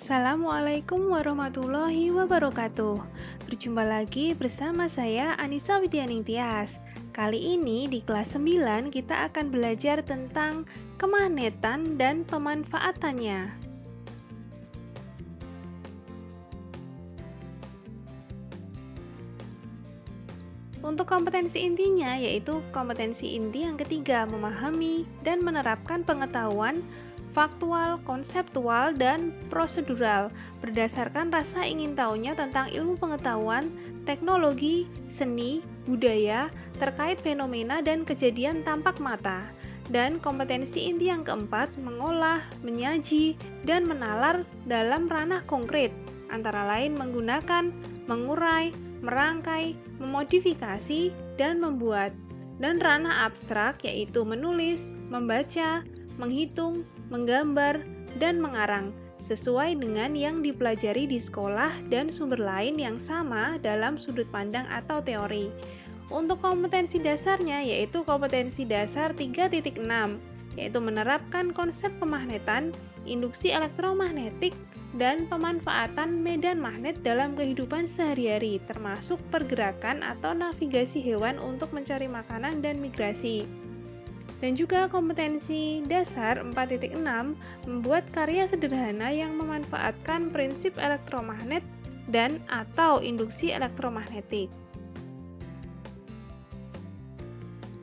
Assalamualaikum warahmatullahi wabarakatuh. Berjumpa lagi bersama saya Anissa Widyaning Tias. Kali ini di kelas 9 kita akan belajar tentang kemagnetan dan pemanfaatannya. Untuk kompetensi intinya yaitu kompetensi inti yang ketiga, memahami dan menerapkan pengetahuan faktual, konseptual, dan prosedural berdasarkan rasa ingin tahunya tentang ilmu pengetahuan, teknologi, seni, budaya, terkait fenomena dan kejadian tampak mata. Dan kompetensi inti yang keempat, mengolah, menyaji, dan menalar dalam ranah konkret, antara lain menggunakan, mengurai, merangkai, memodifikasi, dan membuat. Dan ranah abstrak yaitu menulis, membaca, menghitung, menggambar, dan mengarang, sesuai dengan yang dipelajari di sekolah dan sumber lain yang sama dalam sudut pandang atau teori. Untuk kompetensi dasarnya yaitu kompetensi dasar 3.6, yaitu menerapkan konsep kemagnetan, induksi elektromagnetik, dan pemanfaatan medan magnet dalam kehidupan sehari-hari, termasuk pergerakan atau navigasi hewan untuk mencari makanan dan migrasi. Dan juga kompetensi dasar 4.6 membuat karya sederhana yang memanfaatkan prinsip elektromagnet dan atau induksi elektromagnetik.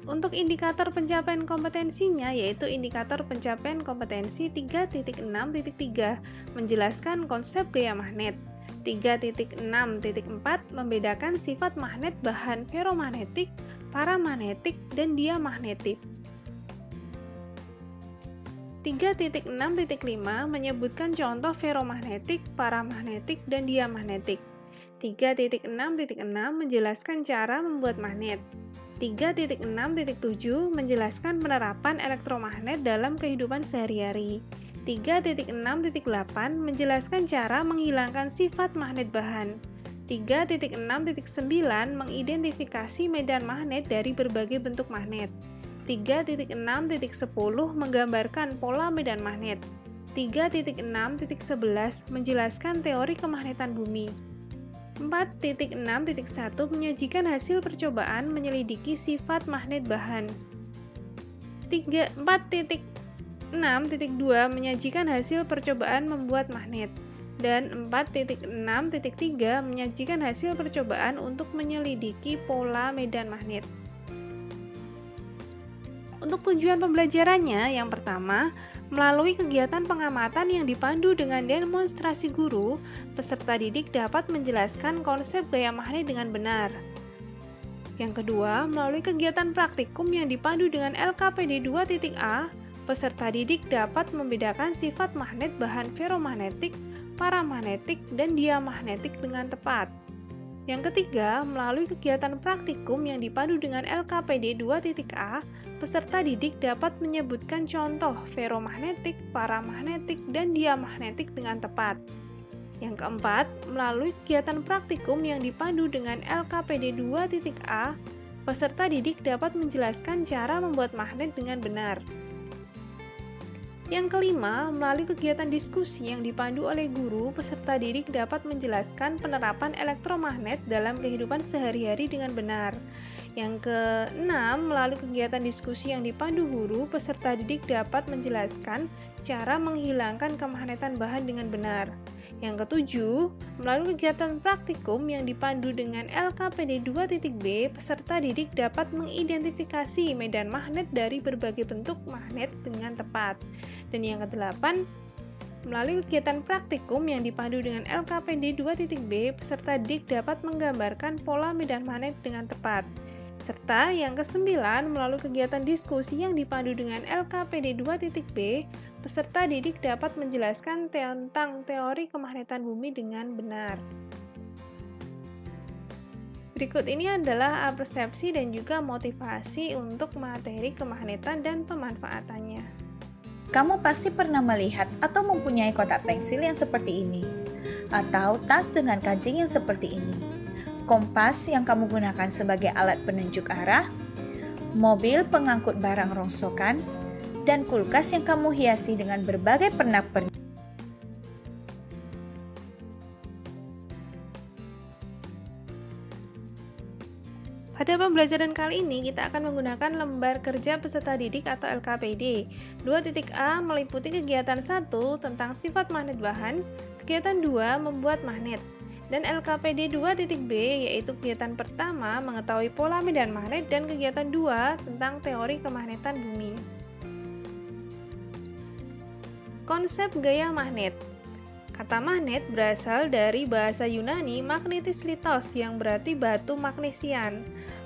Untuk indikator pencapaian kompetensinya yaitu indikator pencapaian kompetensi 3.6.3 menjelaskan konsep gaya magnet. 3.6.4 membedakan sifat magnet bahan ferromagnetik, paramagnetik, dan diamagnetik. 3.6.5 menyebutkan contoh ferromagnetik, paramagnetik, dan diamagnetik. 3.6.6 menjelaskan cara membuat magnet. 3.6.7 menjelaskan penerapan elektromagnet dalam kehidupan sehari-hari. 3.6.8 menjelaskan cara menghilangkan sifat magnet bahan. 3.6.9 mengidentifikasi medan magnet dari berbagai bentuk magnet. 3.6.10 menggambarkan pola medan magnet. 3.6.11 menjelaskan teori kemagnetan bumi. 4.6.1 menyajikan hasil percobaan menyelidiki sifat magnet bahan. 4.6.2 menyajikan hasil percobaan membuat magnet. Dan 4.6.3 menyajikan hasil percobaan untuk menyelidiki pola medan magnet. Untuk tujuan pembelajarannya, yang pertama, melalui kegiatan pengamatan yang dipandu dengan demonstrasi guru, peserta didik dapat menjelaskan konsep gaya magnet dengan benar. Yang kedua, melalui kegiatan praktikum yang dipandu dengan LKPD 2.A, peserta didik dapat membedakan sifat magnet bahan ferromagnetik, paramagnetik, dan diamagnetik dengan tepat. Yang ketiga, melalui kegiatan praktikum yang dipandu dengan LKPD 2.A, peserta didik dapat menyebutkan contoh ferromagnetik, paramagnetik, dan diamagnetik dengan tepat. Yang keempat, melalui kegiatan praktikum yang dipandu dengan LKPD 2.A, peserta didik dapat menjelaskan cara membuat magnet dengan benar. Yang kelima, melalui kegiatan diskusi yang dipandu oleh guru, peserta didik dapat menjelaskan penerapan elektromagnet dalam kehidupan sehari-hari dengan benar. Yang keenam, melalui kegiatan diskusi yang dipandu guru, peserta didik dapat menjelaskan cara menghilangkan kemagnetan bahan dengan benar. Yang ketujuh, melalui kegiatan praktikum yang dipandu dengan LKPD 2.B, peserta didik dapat mengidentifikasi medan magnet dari berbagai bentuk magnet dengan tepat. Dan yang kedelapan, melalui kegiatan praktikum yang dipandu dengan LKPD 2.B, peserta didik dapat menggambarkan pola medan magnet dengan tepat. Serta yang kesembilan, melalui kegiatan diskusi yang dipandu dengan LKPD 2.B, peserta didik dapat menjelaskan tentang teori kemagnetan bumi dengan benar. Berikut ini adalah persepsi dan juga motivasi untuk materi kemagnetan dan pemanfaatannya. Kamu pasti pernah melihat atau mempunyai kotak pensil yang seperti ini, atau tas dengan kancing yang seperti ini, kompas yang kamu gunakan sebagai alat penunjuk arah, mobil pengangkut barang rongsokan, dan kulkas yang kamu hiasi dengan berbagai pernak-pernik. Pada pembelajaran kali ini, kita akan menggunakan lembar kerja peserta didik atau LKPD. 2.A meliputi kegiatan 1 tentang sifat magnet bahan, kegiatan 2 membuat magnet, dan LKPD 2.B yaitu kegiatan pertama mengetahui pola medan magnet dan kegiatan 2 tentang teori kemagnetan bumi. Konsep gaya magnet. Kata magnet berasal dari bahasa Yunani magnetis litos yang berarti batu magnesian.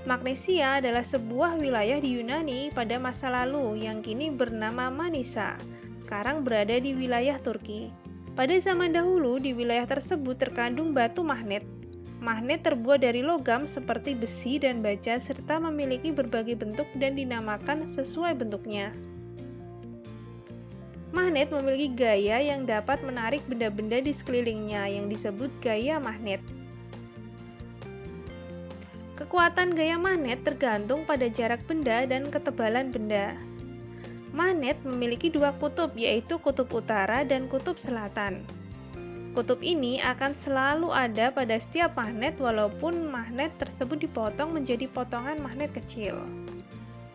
Magnesia adalah sebuah wilayah di Yunani pada masa lalu yang kini bernama Manisa, sekarang berada di wilayah Turki. Pada zaman dahulu di wilayah tersebut terkandung batu magnet. Magnet terbuat dari logam seperti besi dan baja serta memiliki berbagai bentuk dan dinamakan sesuai bentuknya. Magnet memiliki gaya yang dapat menarik benda-benda di sekelilingnya yang disebut gaya magnet. Kekuatan gaya magnet tergantung pada jarak benda dan ketebalan benda. Magnet memiliki dua kutub, yaitu kutub utara dan kutub selatan. Kutub ini akan selalu ada pada setiap magnet walaupun magnet tersebut dipotong menjadi potongan magnet kecil.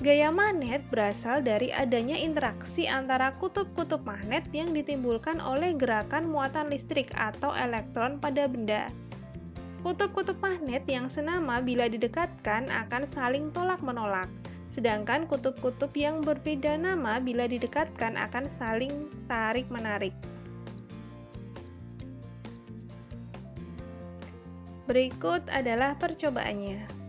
Gaya magnet berasal dari adanya interaksi antara kutub-kutub magnet yang ditimbulkan oleh gerakan muatan listrik atau elektron pada benda. Kutub-kutub magnet yang senama bila didekatkan akan saling tolak-menolak, sedangkan kutub-kutub yang berbeda nama bila didekatkan akan saling tarik-menarik. Berikut adalah percobaannya.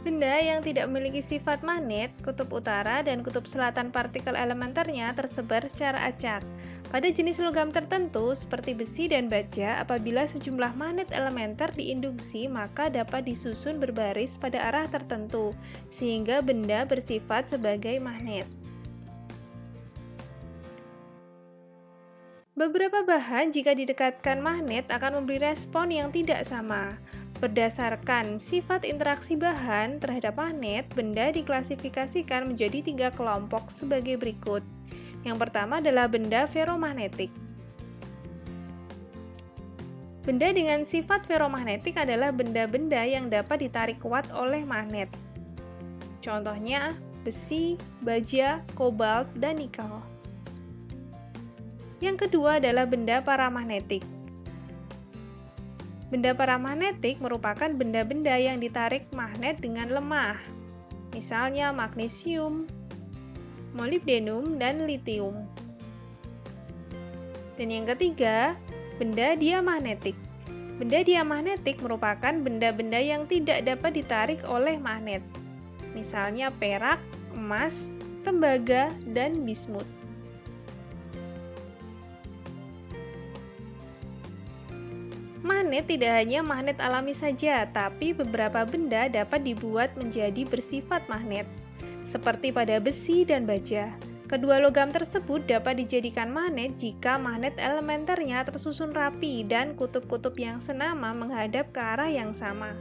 Benda yang tidak memiliki sifat magnet, kutub utara dan kutub selatan partikel elementernya tersebar secara acak. Pada jenis logam tertentu, seperti besi dan baja, apabila sejumlah magnet elementer diinduksi, maka dapat disusun berbaris pada arah tertentu, sehingga benda bersifat sebagai magnet. Beberapa bahan jika didekatkan magnet akan memberi respon yang tidak sama. Berdasarkan sifat interaksi bahan terhadap magnet, benda diklasifikasikan menjadi 3 kelompok sebagai berikut. Yang pertama adalah benda ferromagnetik. Benda dengan sifat ferromagnetik adalah benda-benda yang dapat ditarik kuat oleh magnet. Contohnya besi, baja, kobalt, dan nikel. Yang kedua adalah benda paramagnetik. Benda paramagnetik merupakan benda-benda yang ditarik magnet dengan lemah, misalnya magnesium, molibdenum, dan litium. Dan yang ketiga, benda diamagnetik. Benda diamagnetik merupakan benda-benda yang tidak dapat ditarik oleh magnet. Misalnya perak, emas, tembaga, dan bismut. Magnet tidak hanya magnet alami saja, tapi beberapa benda dapat dibuat menjadi bersifat magnet, seperti pada besi dan baja. Kedua logam tersebut dapat dijadikan magnet jika magnet elementernya tersusun rapi dan kutub-kutub yang senama menghadap ke arah yang sama.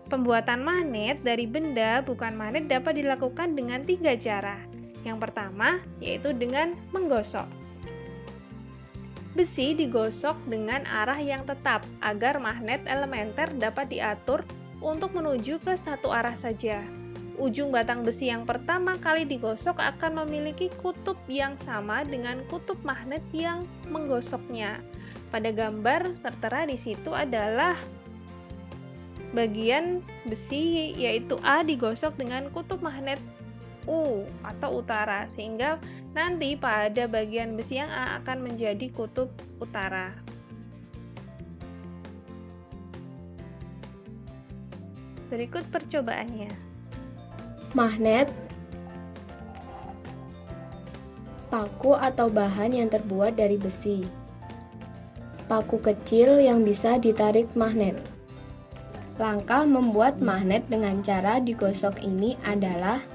Pembuatan magnet dari benda bukan magnet dapat dilakukan dengan 3 cara. Yang pertama, yaitu dengan menggosok. Besi digosok dengan arah yang tetap agar magnet elementer dapat diatur untuk menuju ke satu arah saja. Ujung batang besi yang pertama kali digosok akan memiliki kutub yang sama dengan kutub magnet yang menggosoknya. Pada gambar tertera di situ adalah bagian besi, yaitu A digosok dengan kutub magnet U atau utara, sehingga nanti pada bagian besi yang A akan menjadi kutub utara. Berikut percobaannya. Magnet, paku atau bahan yang terbuat dari besi. Paku kecil yang bisa ditarik magnet. Langkah membuat magnet dengan cara digosok ini adalah: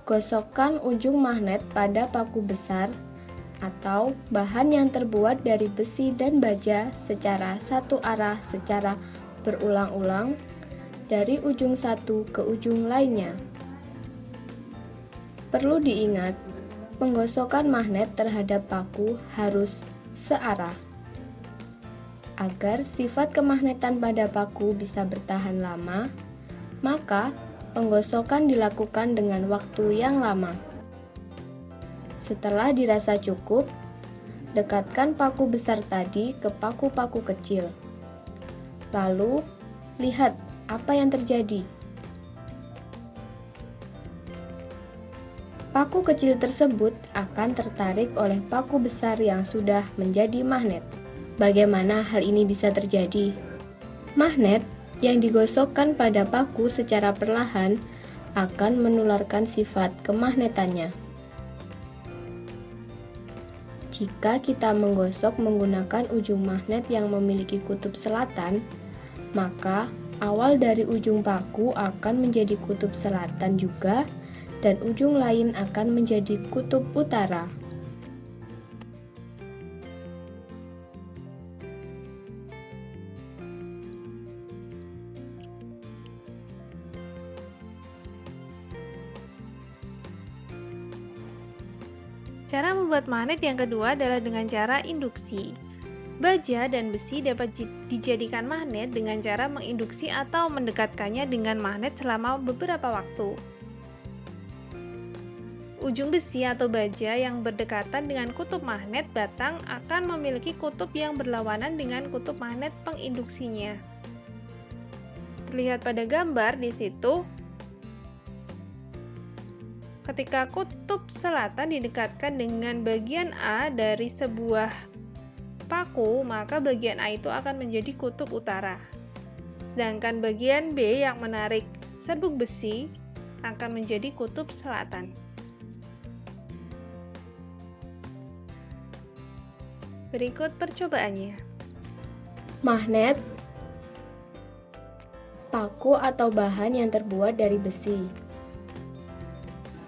gosokkan ujung magnet pada paku besar atau bahan yang terbuat dari besi dan baja secara satu arah secara berulang-ulang dari ujung satu ke ujung lainnya. Perlu diingat, penggosokan magnet terhadap paku harus searah. Agar sifat kemagnetan pada paku bisa bertahan lama, maka penggosokan dilakukan dengan waktu yang lama. Setelah dirasa cukup, dekatkan paku besar tadi ke paku-paku kecil. Lalu, lihat apa yang terjadi. Paku kecil tersebut akan tertarik oleh paku besar yang sudah menjadi magnet. Bagaimana hal ini bisa terjadi? Magnet yang digosokkan pada paku secara perlahan akan menularkan sifat kemagnetannya. Jika kita menggosok menggunakan ujung magnet yang memiliki kutub selatan, maka awal dari ujung paku akan menjadi kutub selatan juga, dan ujung lain akan menjadi kutub utara. Cara membuat magnet yang kedua adalah dengan cara induksi. Baja dan besi dapat dijadikan magnet dengan cara menginduksi atau mendekatkannya dengan magnet selama beberapa waktu. Ujung besi atau baja yang berdekatan dengan kutub magnet batang akan memiliki kutub yang berlawanan dengan kutub magnet penginduksinya. Terlihat pada gambar di situ. Ketika kutub selatan didekatkan dengan bagian A dari sebuah paku, maka bagian A itu akan menjadi kutub utara. Sedangkan bagian B yang menarik serbuk besi akan menjadi kutub selatan. Berikut percobaannya. Magnet, paku atau bahan yang terbuat dari besi.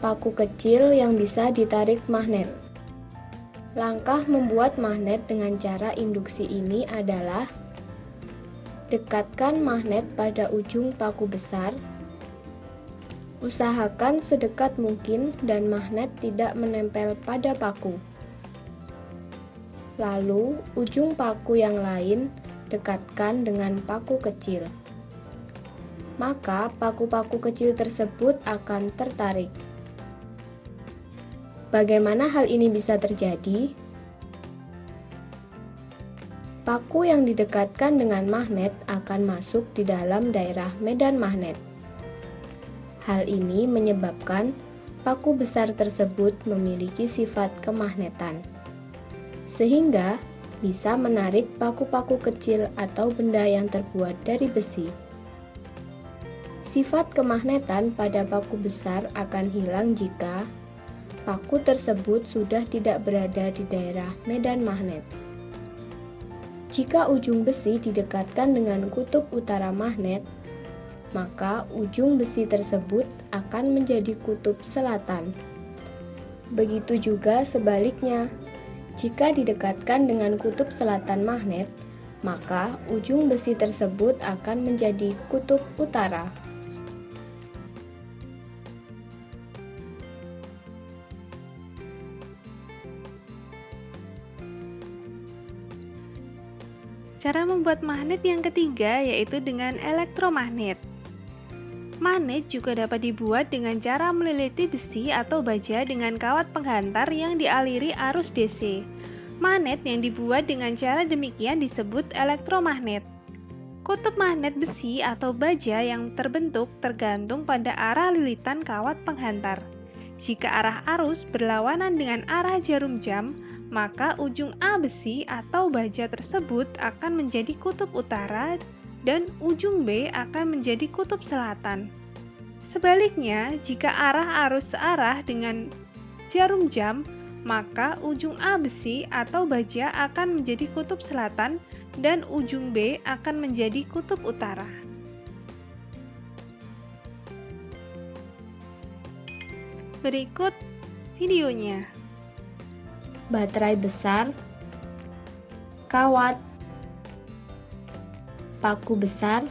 Paku kecil yang bisa ditarik magnet. Langkah membuat magnet dengan cara induksi ini adalah: dekatkan magnet pada ujung paku besar. Usahakan sedekat mungkin dan magnet tidak menempel pada paku. Lalu, ujung paku yang lain dekatkan dengan paku kecil. Maka, paku-paku kecil tersebut akan tertarik. Bagaimana hal ini bisa terjadi? Paku yang didekatkan dengan magnet akan masuk di dalam daerah medan magnet. Hal ini menyebabkan paku besar tersebut memiliki sifat kemagnetan. sehingga bisa menarik paku-paku kecil atau benda yang terbuat dari besi. Sifat kemagnetan pada paku besar akan hilang jika paku tersebut sudah tidak berada di daerah medan magnet. Jika ujung besi didekatkan dengan kutub utara magnet, maka ujung besi tersebut akan menjadi kutub selatan. Begitu juga sebaliknya, jika didekatkan dengan kutub selatan magnet, maka ujung besi tersebut akan menjadi kutub utara. Cara membuat magnet yang ketiga yaitu dengan elektromagnet. Magnet juga dapat dibuat dengan cara meliliti besi atau baja dengan kawat penghantar yang dialiri arus DC. Magnet yang dibuat dengan cara demikian disebut elektromagnet. Kutub magnet besi atau baja yang terbentuk tergantung pada arah lilitan kawat penghantar. Jika arah arus berlawanan dengan arah jarum jam, maka ujung A besi atau baja tersebut akan menjadi kutub utara dan ujung B akan menjadi kutub selatan. Sebaliknya, jika arah arus searah dengan jarum jam, maka ujung A besi atau baja akan menjadi kutub selatan dan ujung B akan menjadi kutub utara. Berikut videonya. Baterai besar, kawat, paku besar,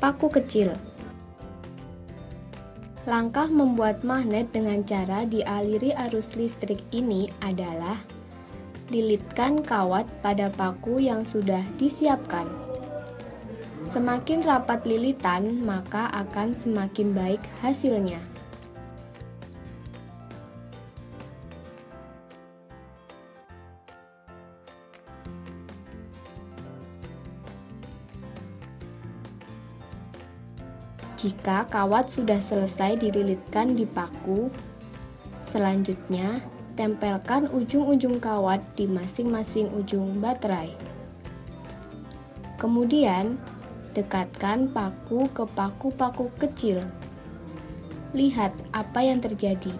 paku kecil. Langkah membuat magnet dengan cara dialiri arus listrik ini adalah lilitkan kawat pada paku yang sudah disiapkan. Semakin rapat lilitan, maka akan semakin baik hasilnya. Jika kawat sudah selesai dililitkan di paku, selanjutnya tempelkan ujung-ujung kawat di masing-masing ujung baterai. Kemudian, dekatkan paku ke paku-paku kecil. Lihat apa yang terjadi.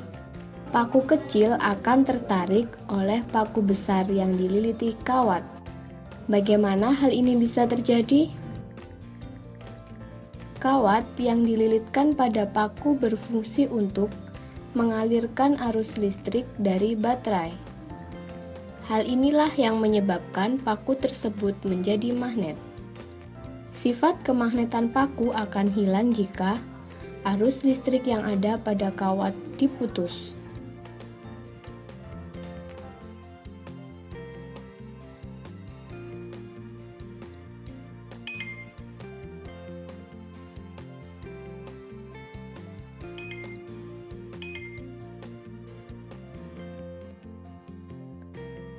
Paku kecil akan tertarik oleh paku besar yang dililiti kawat. Bagaimana hal ini bisa terjadi? Kawat yang dililitkan pada paku berfungsi untuk mengalirkan arus listrik dari baterai. Hal inilah yang menyebabkan paku tersebut menjadi magnet. Sifat kemagnetan paku akan hilang jika arus listrik yang ada pada kawat diputus.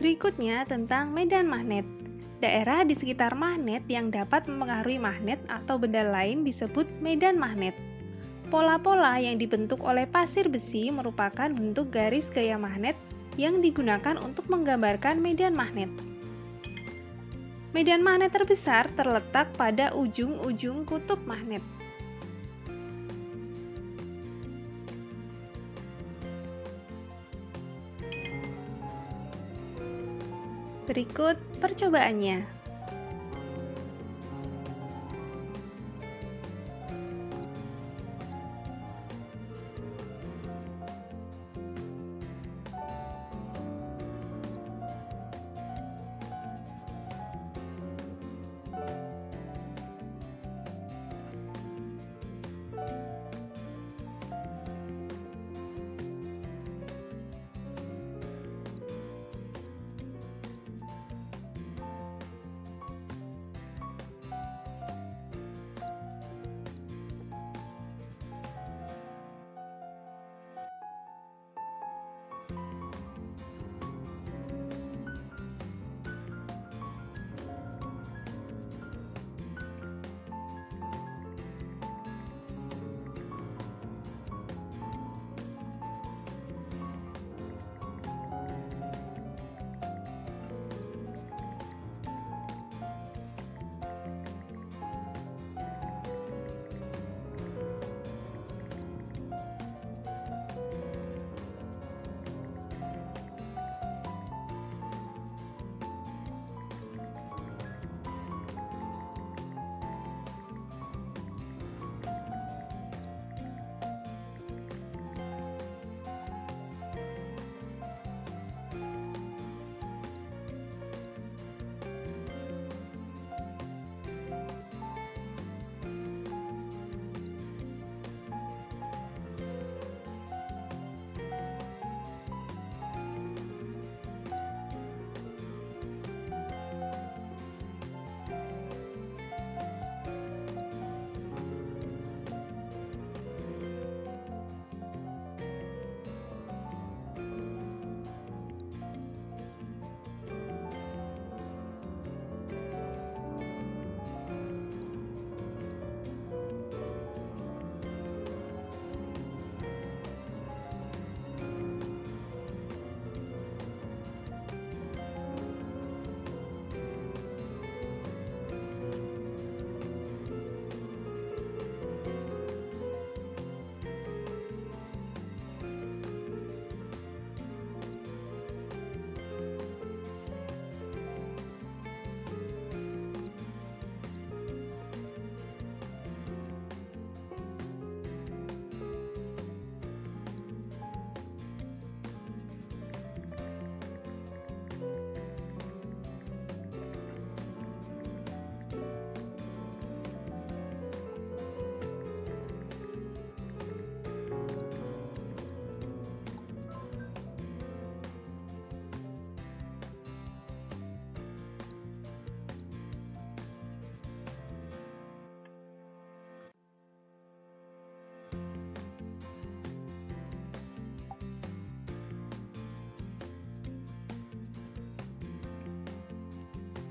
Berikutnya tentang medan magnet. Daerah di sekitar magnet yang dapat mempengaruhi magnet atau benda lain disebut medan magnet. Pola-pola yang dibentuk oleh pasir besi merupakan bentuk garis gaya magnet yang digunakan untuk menggambarkan medan magnet. Medan magnet terbesar terletak pada ujung-ujung kutub magnet. Berikut percobaannya.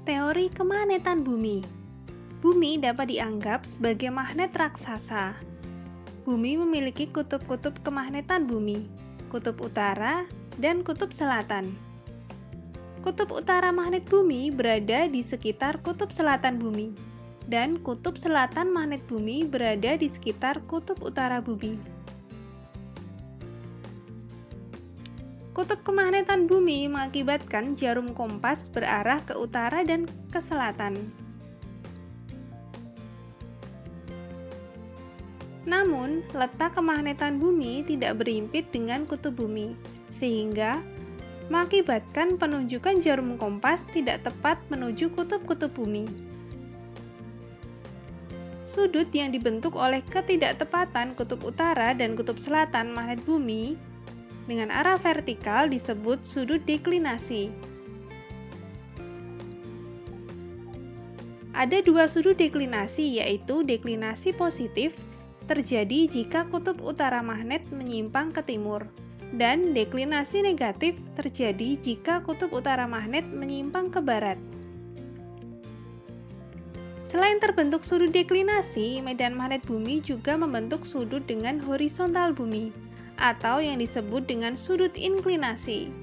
Teori kemagnetan bumi. Bumi dapat dianggap sebagai magnet raksasa. Bumi memiliki kutub-kutub kemagnetan bumi, kutub utara dan kutub selatan. Kutub utara magnet bumi berada di sekitar kutub selatan bumi, dan kutub selatan magnet bumi berada di sekitar kutub utara bumi. Kutub kemagnetan bumi mengakibatkan jarum kompas berarah ke utara dan ke selatan. Namun, letak kemagnetan bumi tidak berimpit dengan kutub bumi, sehingga mengakibatkan penunjukan jarum kompas tidak tepat menuju kutub-kutub bumi. Sudut yang dibentuk oleh ketidaktepatan kutub utara dan kutub selatan magnet bumi dengan arah vertikal disebut sudut deklinasi. Ada dua sudut deklinasi, yaitu deklinasi positif terjadi jika kutub utara magnet menyimpang ke timur, dan deklinasi negatif terjadi jika kutub utara magnet menyimpang ke barat. Selain terbentuk sudut deklinasi, medan magnet bumi juga membentuk sudut dengan horizontal bumi, atau yang disebut dengan sudut inklinasi.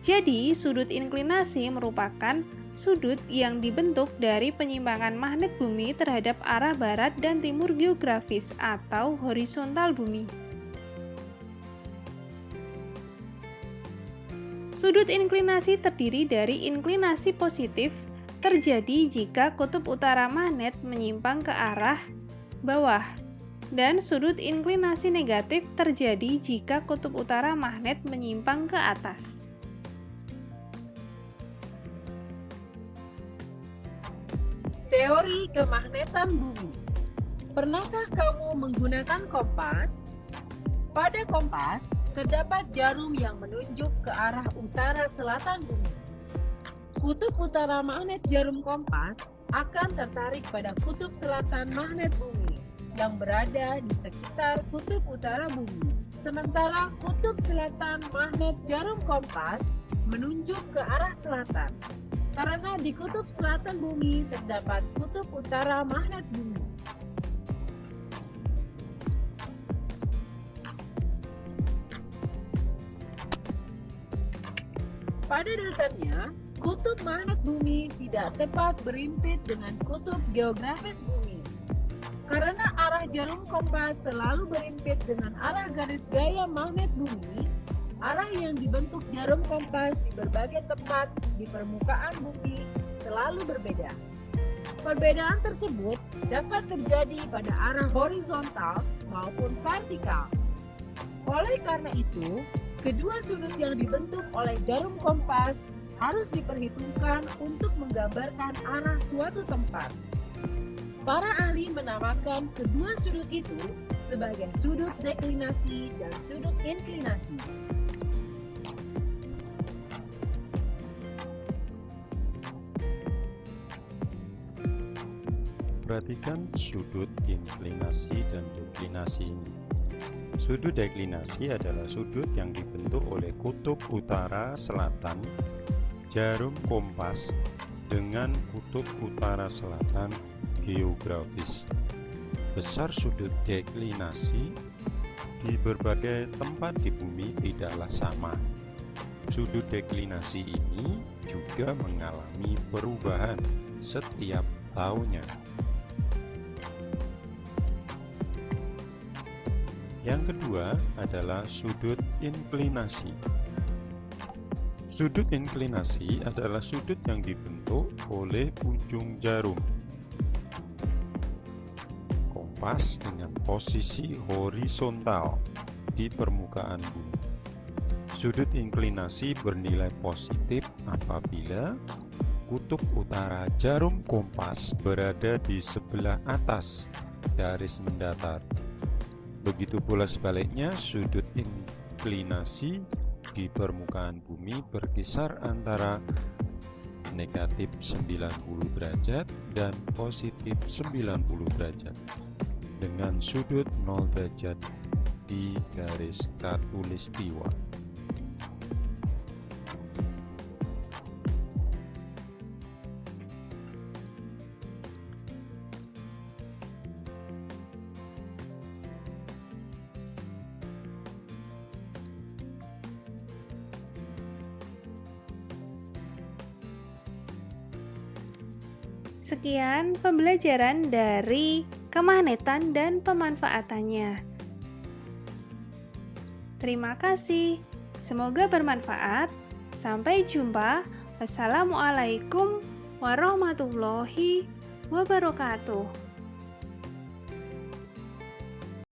Jadi, sudut inklinasi merupakan sudut yang dibentuk dari penyimpangan magnet bumi terhadap arah barat dan timur geografis atau horizontal bumi. Sudut inklinasi terdiri dari inklinasi positif terjadi jika kutub utara magnet menyimpang ke arah bawah, dan sudut inklinasi negatif terjadi jika kutub utara magnet menyimpang ke atas. Teori kemagnetan bumi. Pernahkah kamu menggunakan kompas? Pada kompas, terdapat jarum yang menunjuk ke arah utara selatan bumi. Kutub utara magnet jarum kompas akan tertarik pada kutub selatan magnet bumi yang berada di sekitar kutub utara bumi. Sementara kutub selatan magnet jarum kompas menunjuk ke arah selatan. Karena di kutub selatan bumi terdapat kutub utara magnet bumi. Pada dasarnya, kutub magnet bumi tidak tepat berimpit dengan kutub geografis bumi. Karena arah jarum kompas selalu berimpit dengan arah garis gaya magnet bumi, arah yang dibentuk jarum kompas di berbagai tempat di permukaan bumi selalu berbeda. Perbedaan tersebut dapat terjadi pada arah horizontal maupun vertikal. Oleh karena itu, kedua sudut yang dibentuk oleh jarum kompas harus diperhitungkan untuk menggambarkan arah suatu tempat. Para ahli menamakan kedua sudut itu sebagai sudut deklinasi dan sudut inklinasi. Perhatikan sudut inklinasi dan deklinasi ini. Sudut deklinasi adalah sudut yang dibentuk oleh kutub utara selatan jarum kompas dengan kutub utara selatan geografis. Besar sudut deklinasi di berbagai tempat di bumi tidaklah sama. Sudut deklinasi ini juga mengalami perubahan setiap tahunnya. Yang kedua adalah sudut inklinasi. Sudut inklinasi adalah sudut yang dibentuk oleh ujung jarum kompas dengan posisi horizontal di permukaan bumi. Sudut inklinasi bernilai positif apabila kutub utara jarum kompas berada di sebelah atas garis mendatar. Begitu pula sebaliknya, sudut inklinasi di permukaan bumi berkisar antara negatif 90 derajat dan positif 90 derajat dengan sudut 0 derajat di garis khatulistiwa. Sekian pembelajaran dari kemagnetan dan pemanfaatannya. Terima kasih. Semoga bermanfaat. Sampai jumpa. Wassalamualaikum warahmatullahi wabarakatuh.